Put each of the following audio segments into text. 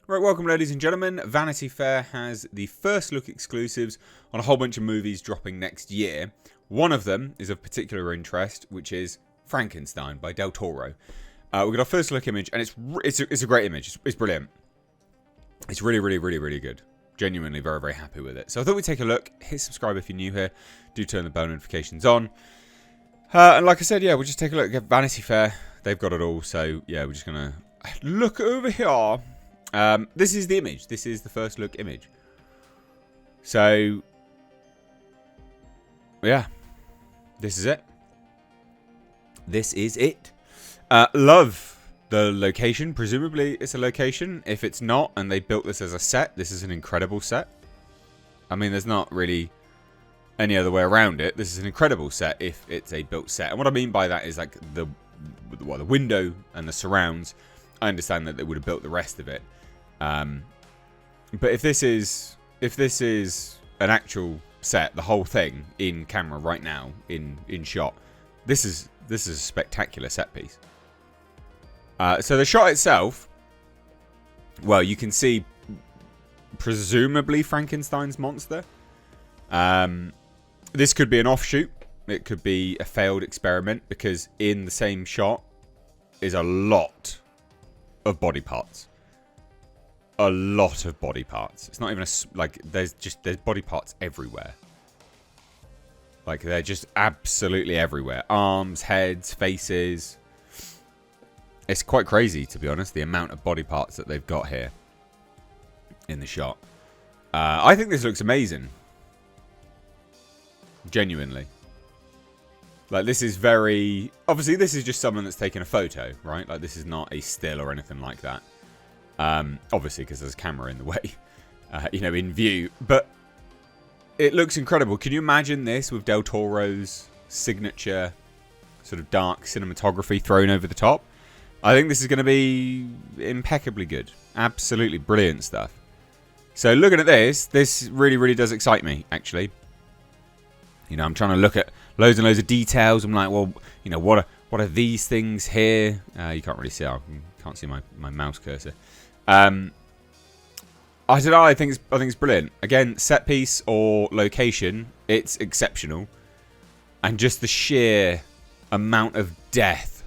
Right, welcome ladies and gentlemen. Vanity Fair has the first look exclusives on a whole bunch of movies dropping next year. One of them is of particular interest, which is Frankenstein by Del Toro. We've got our first look image, and it's a great image. It's brilliant. It's really good. Genuinely very happy with it. So I thought we'd take a look. Hit subscribe if you're new here. Do turn the bell notifications on. And like I said, yeah, we'll just take a look at Vanity Fair. They've got it all. So yeah, we're just going to look over here. This is the image. This is the first look image. So, yeah. This is it. This is it. Love the location. Presumably it's a location. If it's not, and they built this as a set, this is an incredible set. I mean, there's not really any other way around it. This is an incredible set if it's a built set. And what I mean by that is like the window and the surrounds. I understand that they would have built the rest of it. But if this is an actual set, the whole thing in camera right now, in shot, this is a spectacular set piece. So the shot itself, well, you can see presumably Frankenstein's monster. This could be an offshoot. It could be a failed experiment because in the same shot is a lot of body parts. A lot of body parts. It's not even there's body parts everywhere. Like they're just absolutely everywhere. Arms, heads, faces. It's quite crazy, to be honest, the amount of body parts that they've got here in the shot. I think this looks amazing. Genuinely. Like, this is very... Obviously, this is just someone that's taken a photo, right? Like, this is not a still or anything like that. Obviously, because there's a camera in the way, in view. But it looks incredible. Can you imagine this with Del Toro's signature sort of dark cinematography thrown over the top? I think this is going to be impeccably good. Absolutely brilliant stuff. So looking at this really does excite me, actually. I'm trying to look at loads and loads of details. I'm like, well, what are these things here? You can't really see. I can't see my mouse cursor. I don't know. I think it's brilliant. Again, set piece or location, it's exceptional, and just the sheer amount of death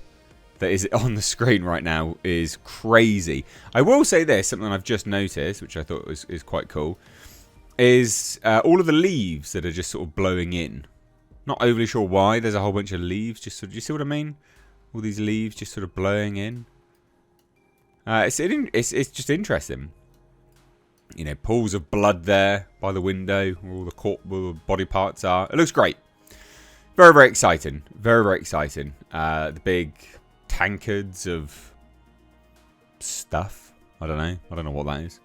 that is on the screen right now is crazy. I will say this, something I've just noticed, which I thought is quite cool, is all of the leaves that are just sort of blowing in. Not overly sure why. There's a whole bunch of leaves. Just do you see what I mean? All these leaves just sort of blowing in. It's just interesting. Pools of blood there by the window where all the body parts are. It looks great. Very exciting. Very exciting. The big tankards of stuff. I don't know what that is.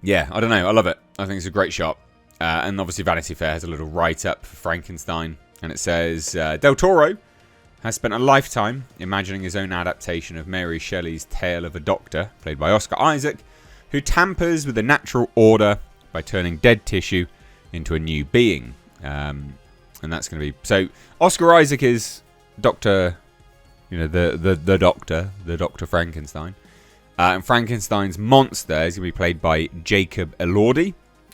Yeah, I don't know. I love it. I think it's a great shot. And obviously Vanity Fair has a little write-up for Frankenstein. And it says, Del Toro has spent a lifetime imagining his own adaptation of Mary Shelley's Tale of a Doctor, played by Oscar Isaac, who tampers with the natural order by turning dead tissue into a new being. And that's going to be... So, Oscar Isaac is Dr. The Doctor, the Dr. Frankenstein. And Frankenstein's monster is going to be played by Jacob Elordi,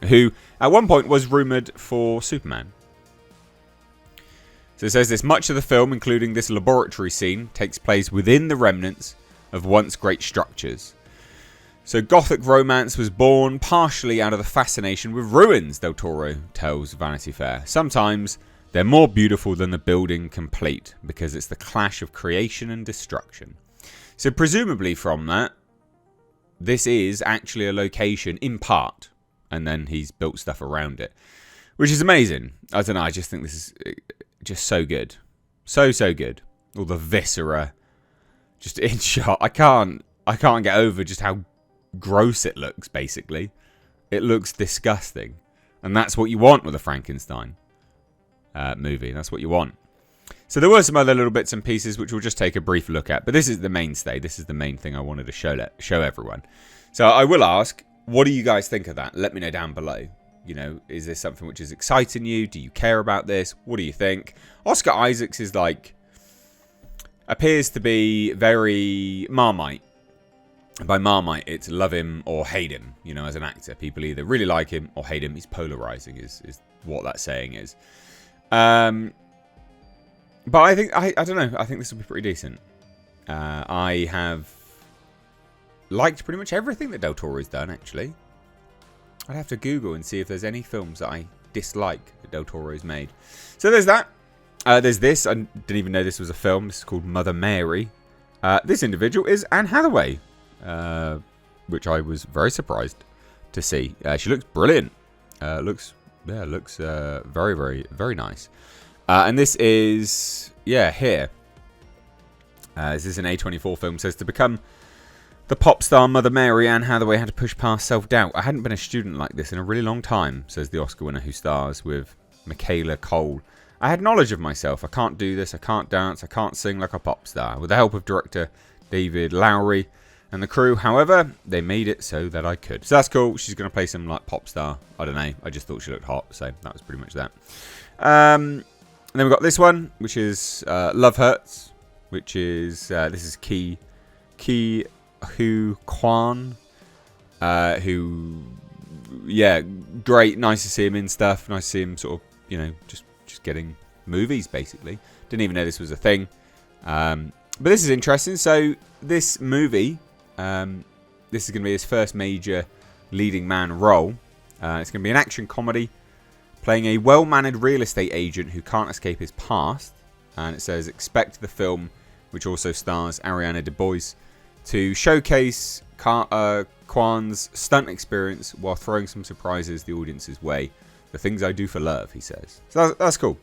who at one point was rumoured for Superman. So it says this: much of the film, including this laboratory scene, takes place within the remnants of once great structures. So Gothic romance was born partially out of the fascination with ruins, Del Toro tells Vanity Fair. Sometimes they're more beautiful than the building complete, because it's the clash of creation and destruction. So presumably from that, this is actually a location in part, and then he's built stuff around it, which is amazing. I don't know, I just think this is just so good. So good. All the viscera just in shot. I can't get over just how gross it looks, basically. It looks disgusting. And that's what you want with a Frankenstein movie. That's what you want. So there were some other little bits and pieces which we'll just take a brief look at. But this is the mainstay. This is the main thing I wanted to show everyone. So I will ask, what do you guys think of that? Let me know down below. Is this something which is exciting you? Do you care about this? What do you think? Oscar Isaacs is appears to be very Marmite. By Marmite, it's love him or hate him, you know, as an actor. People either really like him or hate him. He's polarizing is what that saying is. But I think, I don't know, I think this will be pretty decent. I have liked pretty much everything that Del Toro's done, actually. I'd have to Google and see if there's any films that I dislike that Del Toro's made. So there's that. There's this. I didn't even know this was a film. This is called Mother Mary. This individual is Anne Hathaway. Which I was very surprised to see. She looks brilliant. Looks very, very, very nice. And this is, here. This is an A24 film. Says to become the pop star Mother Mary, Anne Hathaway had to push past self-doubt. I hadn't been a student like this in a really long time, says the Oscar winner who stars with Michaela Cole. I had knowledge of myself. I can't do this. I can't dance. I can't sing like a pop star. With the help of director David Lowery and the crew, however, they made it so that I could. So that's cool. She's going to play some like pop star. I don't know. I just thought she looked hot, so that was pretty much that. And then we've got this one, which is Love Hurts, which is this is Ki Hu Kwan, who, yeah, great. Nice to see him in stuff. Nice to see him sort of, you know, just getting movies basically. Didn't even know this was a thing. But this is interesting. So this movie. This is going to be his first major leading man role. It's going to be an action comedy playing a well-mannered real estate agent who can't escape his past. And it says, expect the film, which also stars Ariana DeBose, to showcase Kwan's stunt experience while throwing some surprises the audience's way. The things I do for love, he says. So that's cool.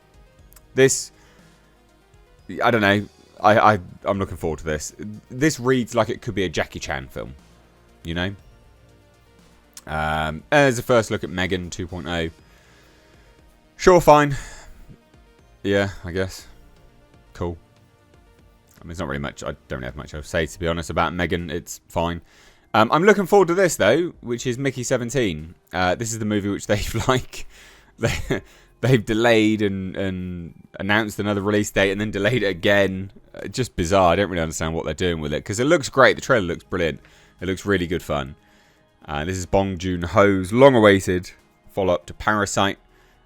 This, I don't know. I'm looking forward to this. This reads like it could be a Jackie Chan film, you know. As a first look at Megan 2.0. Sure, fine. Yeah, I guess. Cool. I mean, it's not really much. I don't really have much to say, to be honest, about Megan. It's fine. I'm looking forward to this, though, which is Mickey 17. This is the movie which they've, like... They've delayed and announced another release date and then delayed it again. Just bizarre. I don't really understand what they're doing with it. Because it looks great. The trailer looks brilliant. It looks really good fun. This is Bong Joon-ho's long-awaited follow-up to Parasite.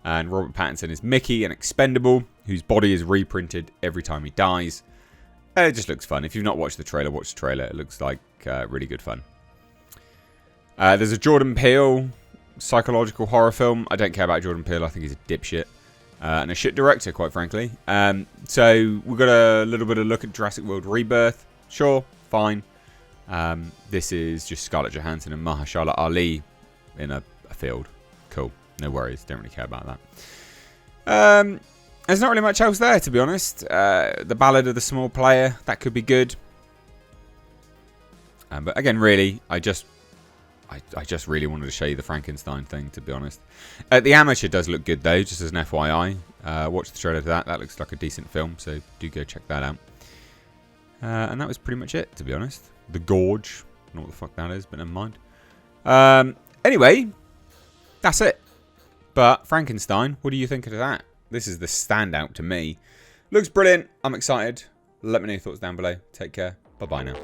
And Robert Pattinson is Mickey, an expendable, whose body is reprinted every time he dies. It just looks fun. If you've not watched the trailer, watch the trailer. It looks like really good fun. There's a Jordan Peele psychological horror film. I don't care about Jordan Peele. I think he's a dipshit. And a shit director, quite frankly. So we've got a little bit of look at Jurassic World Rebirth. Sure, fine. This is just Scarlett Johansson and Mahershala Ali in a field. Cool. No worries. Don't really care about that. There's not really much else there, to be honest. The Ballad of the Small Player. That could be good. But again, really, I just really wanted to show you the Frankenstein thing, to be honest. The Amateur does look good, though, just as an FYI. Watch the trailer for that. That looks like a decent film, so do go check that out. And that was pretty much it, to be honest. The Gorge. I don't know what the fuck that is, but never mind. Anyway, that's it. But Frankenstein, what do you think of that? This is the standout to me. Looks brilliant. I'm excited. Let me know your thoughts down below. Take care. Bye-bye now.